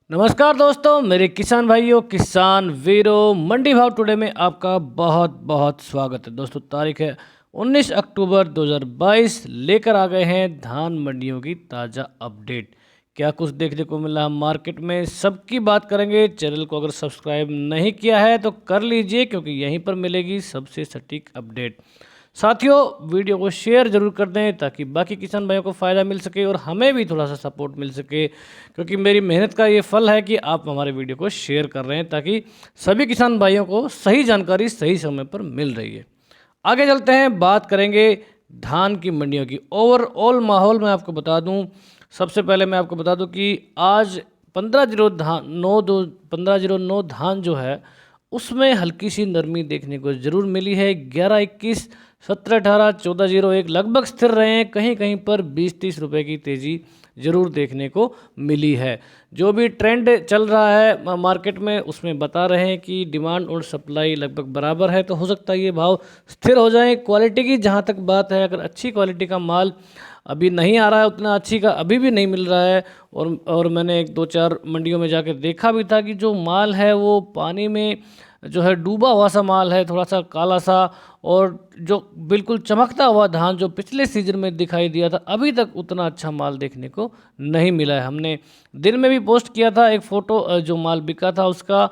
नमस्कार दोस्तों, मेरे किसान भाइयों, किसान वीरों, मंडी भाव टुडे में आपका बहुत बहुत स्वागत है। दोस्तों, तारीख है 19 अक्टूबर 2022। लेकर आ गए हैं धान मंडियों की ताज़ा अपडेट। क्या कुछ देखने को मिला मार्केट में, सबकी बात करेंगे। चैनल को अगर सब्सक्राइब नहीं किया है तो कर लीजिए, क्योंकि यहीं पर मिलेगी सबसे सटीक अपडेट। साथियों, वीडियो को शेयर जरूर कर दें ताकि बाकी किसान भाइयों को फ़ायदा मिल सके और हमें भी थोड़ा सा सपोर्ट मिल सके, क्योंकि मेरी मेहनत का ये फल है कि आप हमारे वीडियो को शेयर कर रहे हैं ताकि सभी किसान भाइयों को सही जानकारी सही समय पर मिल रही है। आगे चलते हैं, बात करेंगे धान की मंडियों की। ओवरऑल माहौल मैं आपको बता दूं। सबसे पहले मैं आपको बता दूं कि आज 1509 धान जो है उसमें हल्की सी नरमी देखने को जरूर मिली है। 11-21, 17-18, 14-01 लगभग स्थिर रहे हैं। कहीं कहीं पर 20-30 रुपए की तेज़ी जरूर देखने को मिली है। जो भी ट्रेंड चल रहा है मार्केट में, उसमें बता रहे हैं कि डिमांड और सप्लाई लगभग बराबर है, तो हो सकता है ये भाव स्थिर हो जाए। क्वालिटी की जहाँ तक बात है, अगर अच्छी क्वालिटी का माल अभी नहीं आ रहा है, उतना अच्छी का अभी भी नहीं मिल रहा है। और मैंने 1-2-4 मंडियों में जाकर देखा भी था कि जो माल है वो पानी में जो है डूबा हुआ सा माल है, थोड़ा सा काला सा। और जो बिल्कुल चमकता हुआ धान जो पिछले सीजन में दिखाई दिया था, अभी तक उतना अच्छा माल देखने को नहीं मिला है। हमने दिन में भी पोस्ट किया था एक फ़ोटो, जो माल बिका था उसका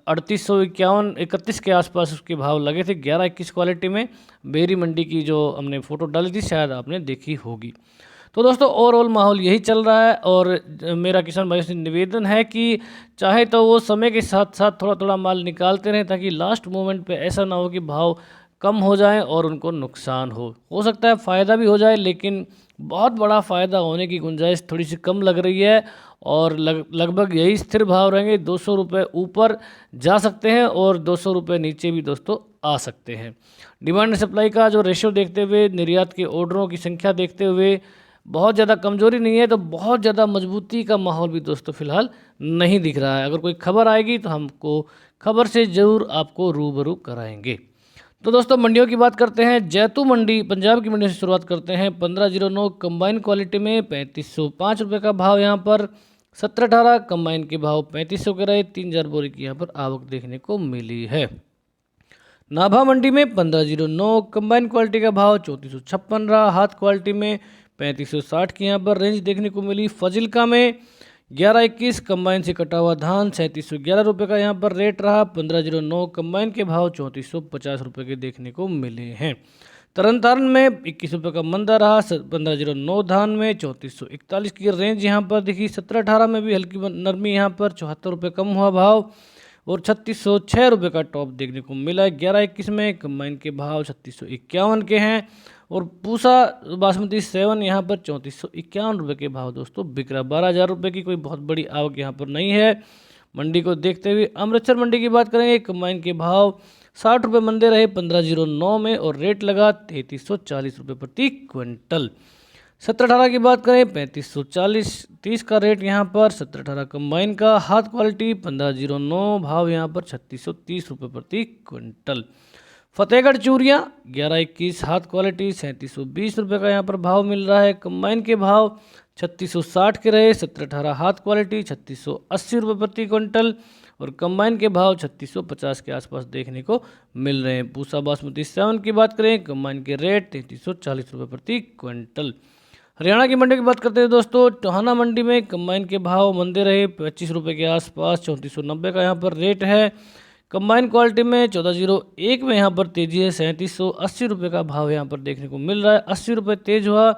3851-31 के आसपास उसके भाव लगे थे। 11-21 क्वालिटी में बेरी मंडी की जो हमने फ़ोटो डाली थी, शायद आपने देखी होगी। तो दोस्तों, ओवरऑल माहौल यही चल रहा है। और मेरा किसान भाइयों से निवेदन है कि चाहे तो वो समय के साथ साथ थोड़ा थोड़ा माल निकालते रहें, ताकि लास्ट मोमेंट पे ऐसा ना हो कि भाव कम हो जाए और उनको नुकसान हो सकता है फ़ायदा भी हो जाए, लेकिन बहुत बड़ा फ़ायदा होने की गुंजाइश थोड़ी सी कम लग रही है। और लगभग यही स्थिर भाव रहेंगे। 200 रुपये ऊपर जा सकते हैं और 200 रुपये नीचे भी दोस्तों आ सकते हैं। डिमांड सप्लाई का जो रेशियो देखते हुए, निर्यात के ऑर्डरों की संख्या देखते हुए, बहुत ज़्यादा कमजोरी नहीं है तो बहुत ज़्यादा मजबूती का माहौल भी दोस्तों फिलहाल नहीं दिख रहा है। अगर कोई खबर आएगी तो हमको खबर से ज़रूर आपको रूबरू कराएंगे। तो दोस्तों, मंडियों की बात करते हैं। जैतू मंडी, पंजाब की मंडी से शुरुआत करते हैं। 1509 कंबाइन क्वालिटी में 3505 रुपये का भाव यहाँ पर। 17-18 कंबाइन के भाव 3500 के रहे। 3000 बोरी की यहाँ पर आवक देखने को मिली है। नाभा मंडी में 1509 कंबाइन क्वालिटी का भाव 3456 रहा। हाथ क्वालिटी में 3560 की यहाँ पर रेंज देखने को मिली। फजिल्का में 11-21 कंबाइन से कटा हुआ धान 3711 रुपये का यहाँ पर रेट रहा। 1509 कंबाइन के भाव 3450 रुपये के देखने को मिले हैं। तरन तारण में 21 रुपये का मंदा रहा। 1509 धान में 3441 की रेंज यहाँ पर दिखी। 17-18 में भी हल्की नरमी यहाँ पर 74 रुपये कम हुआ भाव और 3606 रुपये का टॉप देखने को मिला है। 11-21 में कंबाइन के भाव 3651 के हैं और पूसा बासमती 7 यहाँ पर 3451 रुपये के भाव दोस्तों बिक रहा। 12,000 रुपये की कोई बहुत बड़ी आवक यहाँ पर नहीं है मंडी को देखते हुए। अमृतसर मंडी की बात करेंगे, कंबाइन के भाव 60 रुपये मंदे रहे 1509 में और रेट लगा 3340 रुपये प्रति क्विंटल। 17-18 की बात करें, 3540-30 का रेट यहाँ पर। 17-18 कंबाइन का हाथ क्वालिटी 1509, भाव यहाँ पर 3630 रुपये प्रति क्विंटल। फतेहगढ़ चूरिया 11-21 हाथ क्वालिटी 3720 रुपये का यहाँ पर भाव मिल रहा है। कंबाइन के भाव 3660 के रहे। 17-18 हाथ क्वालिटी 3680 रुपये प्रति क्विंटल और कंबाइन के भाव 3650 के आसपास देखने को मिल रहे हैं। पूसा बासमती 7 की बात करें, कंबाइन के रेट 3340 रुपये प्रति क्विंटल। हरियाणा की मंडी की बात करते हैं दोस्तों। टोहाना मंडी में कंबाइन के भाव मंदे रहे 25 रुपये के आसपास। 3490 का यहाँ पर रेट है। कंबाइन क्वालिटी में 1401 में यहाँ पर तेजी है। 3780 रुपये का भाव यहाँ पर देखने को मिल रहा है। 80 रुपये तेज हुआ।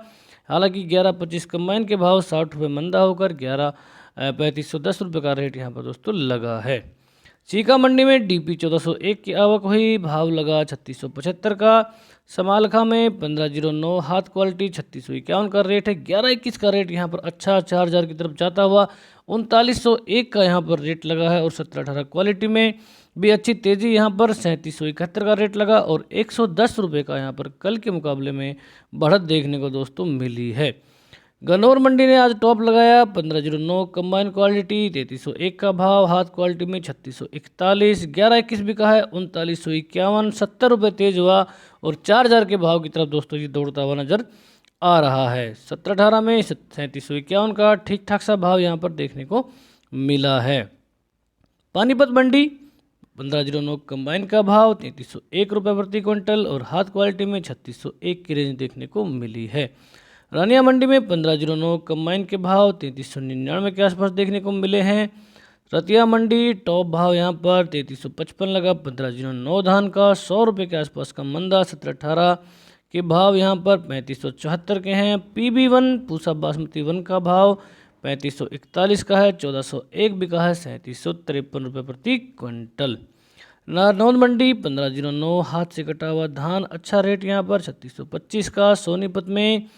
हालांकि 11-25 कंबाइन के भाव 60 रुपये मंदा होकर 3510 रुपये का रेट यहाँ पर दोस्तों लगा है। चीका मंडी में डीपी 1401 की आवक हुई, भाव लगा 3675 का। समालखा में 1509 हाथ क्वालिटी 3651 का रेट है। 11-21 का रेट यहाँ पर अच्छा 4000 की तरफ जाता हुआ 3901 का यहाँ पर रेट लगा है। और 17-18 क्वालिटी में भी अच्छी तेज़ी यहाँ पर 3771 का रेट लगा और 110 रुपये का यहाँ पर कल के मुकाबले में बढ़त देखने को दोस्तों मिली है। गन्नौर मंडी ने आज टॉप लगाया। 1509 कंबाइन क्वालिटी 3301 का भाव, हाथ क्वालिटी में 3641। 11-21 बिका है 3951। 70 रुपये तेज हुआ और 4000 के भाव की तरफ दोस्तों ये दौड़ता हुआ नजर आ रहा है। 17-18 में 3751 का ठीक ठाक सा भाव यहाँ पर देखने को मिला है। पानीपत मंडी 1509 कंबाइन का भाव 3301 रुपये प्रति क्विंटल और हाथ क्वालिटी में 3601 की रेंज देखने को मिली है। रानिया मंडी में 1509 कंबाइन के भाव 3399 के आसपास देखने को मिले हैं। रतिया मंडी टॉप भाव यहाँ पर 3355 लगा 1509 धान का, 100 रुपये के आसपास का मंदा 1718 के भाव यहाँ पर 3574 के हैं। PB1 पूसा बासमती 1 का भाव 3541 का है, 1401 बिका है 3753 रुपये प्रति क्विंटल। नारनौल मंडी 1509 हाथ से कटा हुआ धान अच्छा रेट यहाँ पर 3625 का। सोनीपत में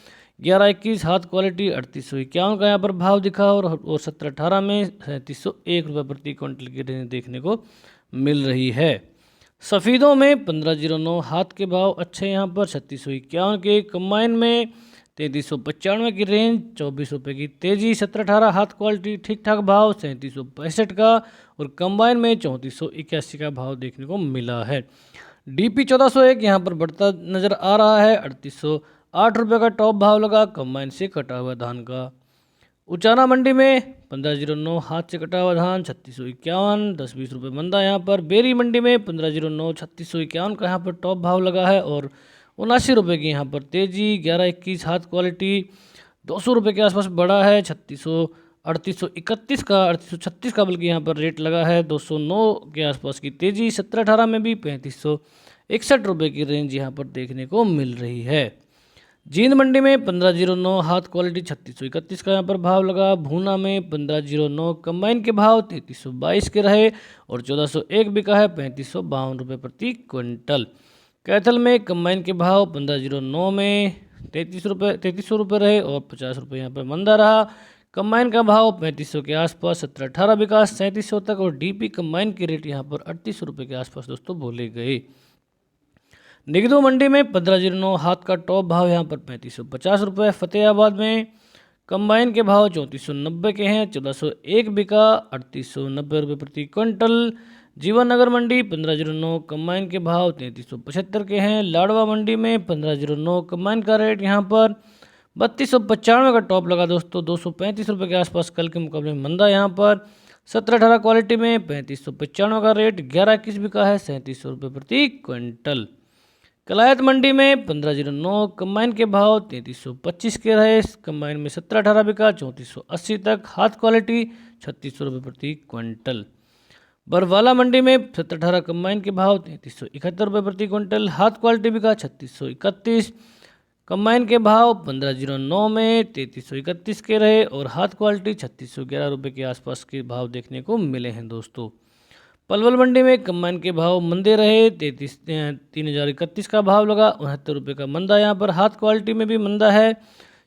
1121 हाथ क्वालिटी 3851 का यहाँ पर भाव दिखा और 1718 में 3701 रुपये प्रति क्विंटल की रेंज देखने को मिल रही है। सफ़ीदों में 1509 हाथ के भाव अच्छे यहाँ पर 3651 के। कंबाइन में 3395 की रेंज 24 रुपये की तेजी। 1718 हाथ क्वालिटी ठीक ठाक भाव 3765 का और कंबाइन में 3481 का भाव देखने को मिला है। DP 1401 यहाँ पर बढ़ता नज़र आ रहा है, 3808 रुपये का टॉप भाव लगा कंबाइन से कटा हुआ धान का। उचाना मंडी में 1509 हाथ से कटा हुआ धान 3651 10-20 रुपये मंदा यहाँ पर। बेरी मंडी में 1509 3651 का यहाँ पर टॉप भाव लगा है और 79 रुपये की यहाँ पर तेजी। 1121 हाथ क्वालिटी 200 रुपये के आसपास बढ़ा है। 3831 का 3836 का बल्कि यहाँ पर रेट लगा है, 209 के आसपास की तेजी। 1718 में भी 3561 रुपये की रेंज यहाँ पर देखने को मिल रही है। जींद मंडी में 1509 हाथ क्वालिटी 3631 का यहाँ पर भाव लगा। भूना में 1509 कंबाइन के भाव 3322 के रहे और 1401 बिका है 3552 रुपये प्रति क्विंटल। कैथल में कंबाइन के भाव 1509 में 3300 रुपये रहे और 50 रुपये यहाँ पर मंदा रहा। कंबाइन का भाव 3500 के आसपास। 1718 बिका 3700 तक और DP कंबाइन के रेट यहाँ पर 3800 रुपये के आसपास दोस्तों बोले गए। निगदो मंडी में 1509 हाथ का टॉप भाव यहाँ पर 3550 रुपये। फतेहाबाद में कंबाइन के भाव 3490 के हैं, 1401 बिका 3890 रुपये प्रति क्विंटल। जीवन नगर मंडी 1509 कंबाइन के भाव 3375 के हैं। लाडवा मंडी में 1509 कंबाइन का रेट यहाँ पर 3295 का टॉप लगा दोस्तों, 235 रुपये के आसपास कल के मुकाबले में मंदा यहाँ पर। 1718 क्वालिटी में 3595 का रेट, 1121 बिका है 3700 रुपये प्रति क्विंटल। कलायत मंडी में 1509 कंबाइन के भाव 3325 के रहे। कंबाइन में 1718 बिका 3480 तक। हाथ क्वालिटी 3600 रुपये प्रति क्विंटल। बरवाला मंडी में 1718 कंबाइन के भाव 3371 रुपये प्रति क्विंटल। हाथ क्वालिटी बिका 3631। कंबाइन के भाव 1509 में 3331 के रहे और हाथ क्वालिटी 3611 रुपये के आसपास के भाव देखने को मिले हैं दोस्तों। पलवल मंडी में कंबाइन के भाव मंदे रहे, 3031 का भाव लगा, 69 रुपये का मंदा यहाँ पर। हाथ क्वालिटी में भी मंदा है,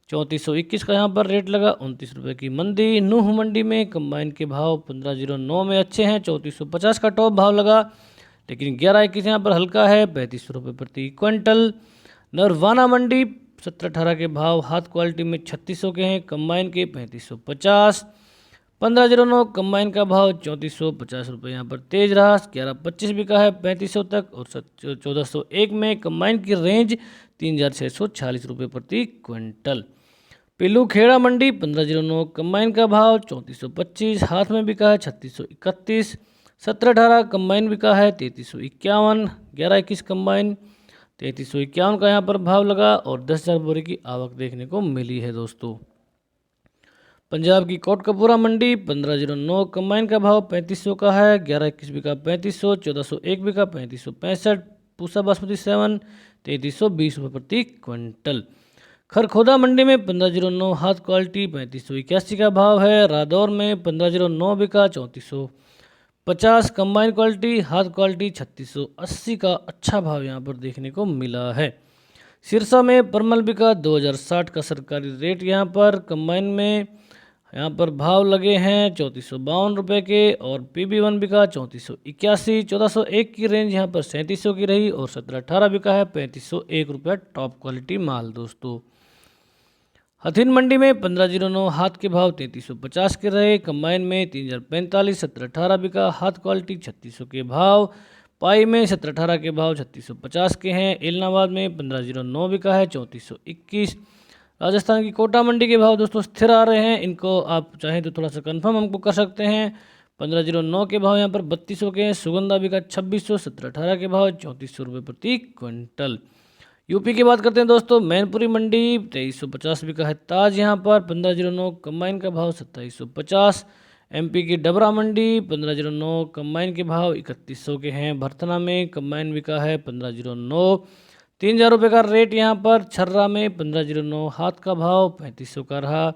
3421 का यहाँ पर रेट लगा, 29 रुपये की मंदी। नूह मंडी में कंबाइन के भाव 1509 में अच्छे हैं, 3450 का टॉप भाव लगा, लेकिन 1121 यहाँ पर हल्का है, 3500 रुपये प्रति क्विंटल। नरवाना मंडी 1718 के भाव हाथ क्वालिटी में 3600 के हैं, कंबाइन के 3550। 1509 कंबाइन का भाव 3450 रुपये यहाँ पर तेज रहा, 1125 बिका है 3500 तक और 1401 में कंबाइन की रेंज 3646 रुपये प्रति क्विंटल। पिल्लू खेड़ा मंडी 1509 कंबाइन का भाव 3425, हाथ में बिका है 3631। 1718 कंबाइन बिका है 3351, 1121 कंबाइन 3351 का यहाँ पर भाव लगा और 10,000 बोरे की आवक देखने को मिली है दोस्तों। पंजाब की कोटकपूरा मंडी 1509 कंबाइन का भाव 3500 का है, 1121 बिका 3500, 1401 बिका 3565। पूसा बासमती 7 3320 रुपये प्रति क्विंटल। खरखोदा मंडी में 1509 हाथ क्वालिटी 3581 का भाव है। रादौर में 1509 बिका 3450, कंबाइन क्वालिटी हाथ क्वालिटी 3680 का अच्छा भाव यहाँ पर देखने को मिला है। सिरसा में परमल बिका 2060 का सरकारी रेट यहाँ पर। कंबाइन में यहाँ पर भाव लगे हैं 3452 रुपये के और PB1 बिका 3481। 1401 की रेंज यहाँ पर 3700 की रही और 1718 बिका है 3501 रुपया टॉप क्वालिटी माल दोस्तों। हथिन मंडी में 1509 हाथ के भाव 3350 के रहे, कंबाइन में 3045। 1718 बिका, हाथ क्वालिटी 3600 के भाव। पाई में 1718 के भाव 3650 के हैं। एलनाबाद में 1509 बिका है 3421। राजस्थान की कोटा मंडी के भाव दोस्तों स्थिर आ रहे हैं, इनको आप चाहें तो थोड़ा सा कंफर्म हमको कर सकते हैं। 1509 के भाव यहाँ पर 3200 के हैं। सुगंधा बिका 2600, 1718 के भाव 3400 रुपये प्रति क्विंटल। यूपी की बात करते हैं दोस्तों, मैनपुरी मंडी 2350 बिका है ताज यहाँ पर 1509, कंबाइन का भाव 2750। एमपी की डबरा मंडी 1509, कंबाइन के भाव 3100 के हैं। भरथना में कंबाइन बिका है 1509, 3000 रुपये का रेट यहाँ पर। छर्रा में 1509, हाथ का भाव 3500 का रहा।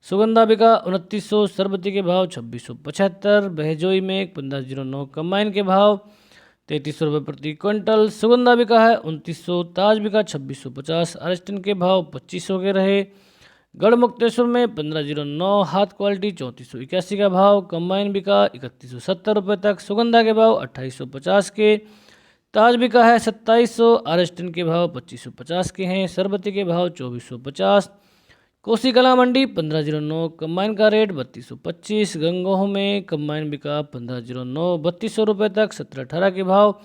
सुगंधा बिका 2900, सरबती के भाव 2675। बहजोई में 1509, कंबाइन के भाव 3300 रुपये प्रति क्विंटल। सुगंधा बिका है 2900, ताज बिका 2650, अरेस्टन के भाव 2500 के रहे। गढ़मुक्तेश्वर में 1509, हाथ क्वालिटी 3481 का भाव। कंबाइन बिका 3170 रुपये तक। सुगंधा के भाव 2850 के। ताज बिका है 2700, अरेस्टन के भाव 2550 के हैं। सरबती के भाव 2450। कोसी कला मंडी 1509, कंबाइन का रेट 3225। गंगोह में कंबाइन बिका 1509, 3200 रुपये तक। 1718 के भाव।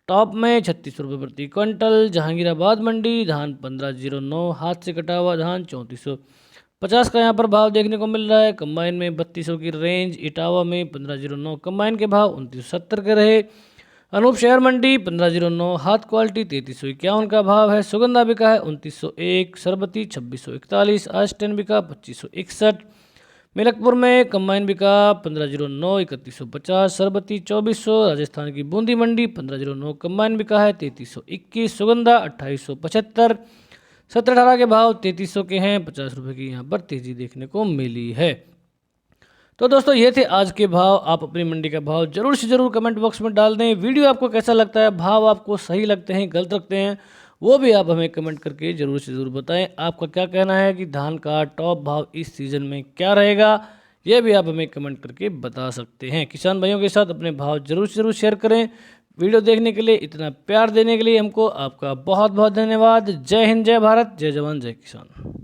टॉप में 3600 रुपये प्रति क्विंटल। जहांगीराबाद मंडी धान 1509, हाथ से कटा हुआ धान 3450 का यहाँ पर भाव देखने को मिल रहा है। कंबाइन में 3200 की रेंज। इटावा में 1509, कंबाइन के भाव 2970 के रहे। अनूप शहर मंडी 1509, हाथ क्वालिटी 3351 का भाव है। सुगंधा बिका है 2901, सरबती 2641, आस्टन बिका 2561। मिलकपुर में कंबाइन बिका 1509, 3150, सरबती 2400। राजस्थान की बूंदी मंडी 1509, कंबाइन बिका है 3321, सुगंधा 2875। 1718 के भाव 3300 के हैं। 50 रुपये की यहाँ पर तेजी देखने को मिली है। तो दोस्तों ये थे आज के भाव। आप अपनी मंडी का भाव जरूर से जरूर कमेंट बॉक्स में डाल दें। वीडियो आपको कैसा लगता है, भाव आपको सही लगते हैं, गलत लगते हैं, वो भी आप हमें कमेंट करके जरूर से ज़रूर बताएं। आपका क्या कहना है कि धान का टॉप भाव इस सीज़न में क्या रहेगा, ये भी आप हमें कमेंट करके बता सकते हैं। किसान भाइयों के साथ अपने भाव जरूर से जरूर शेयर करें। वीडियो देखने के लिए, इतना प्यार देने के लिए हमको आपका बहुत बहुत धन्यवाद। जय हिंद, जय भारत, जय जवान, जय किसान।